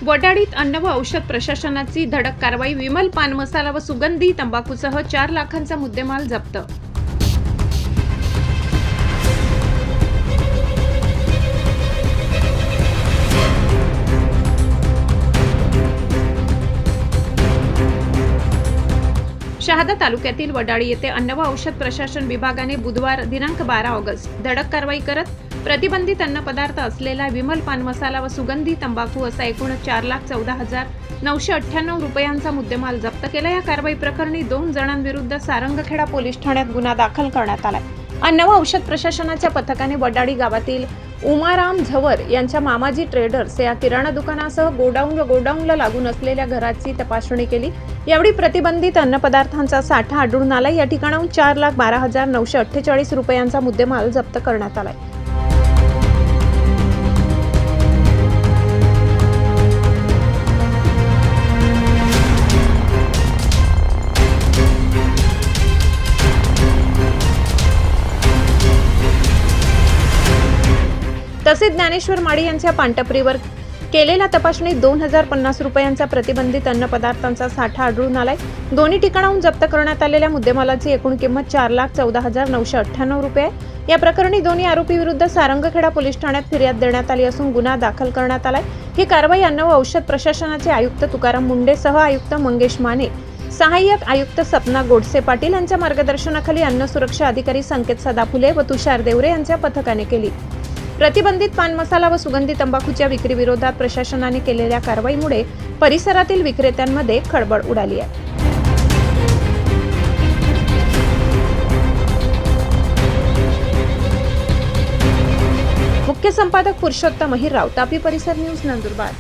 वडाळीत अन्न व औषध प्रशासनाची धडक कारवाई. विमल पान मसाला व सुगंधी तंबाखूसह 4 लाखांचा मुद्देमाल जप्त. शहादा तालुक्यातील वडाळी येथे अन्न व औषध प्रशासन विभागाने बुधवार दिनांक 12 ऑगस्ट धडक कारवाई करत प्रतिबंधित अन्न पदार्थ असलेला विमल पान मसाला व सुगंधी तंबाखू असा एकूण 4,14,998 रुपयांचा मुद्देमाल जप्त केला. या कारवाई प्रकरणी 2 जणांविरुद्ध सारंगखेडा पोलीस ठाण्यात गुन्हा दाखल करण्यात आलाय. अन्न व औषध प्रशासनाच्या पथकाने वडाळी गावातील उमाराम झवर यांच्या मामाजी ट्रेडर्स या किराणा दुकानासह गोडाऊनला लागून असलेल्या घराची तपासणी केली. यावेळी प्रतिबंधित अन्न पदार्थांचा साठा आढळून आला. या ठिकाणाहून 4,12,948 रुपयांचा मुद्देमाल जप्त करण्यात आलाय. तसेच ज्ञानेश्वर माडी यांच्या पानटपरीवर केलेल्या तपासणीत 2,050 रुपयांचा प्रतिबंधित अन्न पदार्थांचा साठा आढळून आलाय. दोन्ही ठिकाणाहून जप्त करण्यात आलेल्या मुद्देमालाची एकूण किंमत 4,14,998 रुपये. या प्रकरणी दोन्ही आरोपी विरुद्ध सारंगखेडा पोलीस ठाण्यात फिर्याद देण्यात आली असून गुन्हा दाखल करण्यात आलाय. ही कारवाई अन्न व औषध प्रशासनाचे आयुक्त तुकाराम मुंडे, सह आयुक्त मंगेश माने, सहाय्यक आयुक्त सपना गोडसे पाटील यांच्या मार्गदर्शनाखाली अन्न सुरक्षा अधिकारी संकेत सदाफुले व तुषार देवरे यांच्या पथकाने केली. प्रतिबंधित पान मसाला व सुगंधी तंबाखूच्या विक्री विरोधात प्रशासनाने केलेल्या कारवाईमुळे परिसरातील विक्रेत्यांमध्ये खळबळ उडाली आहे. मुख्य संपादक पुरुषोत्तम अहिरराव, तापी परिसर न्यूज, नंदुरबार.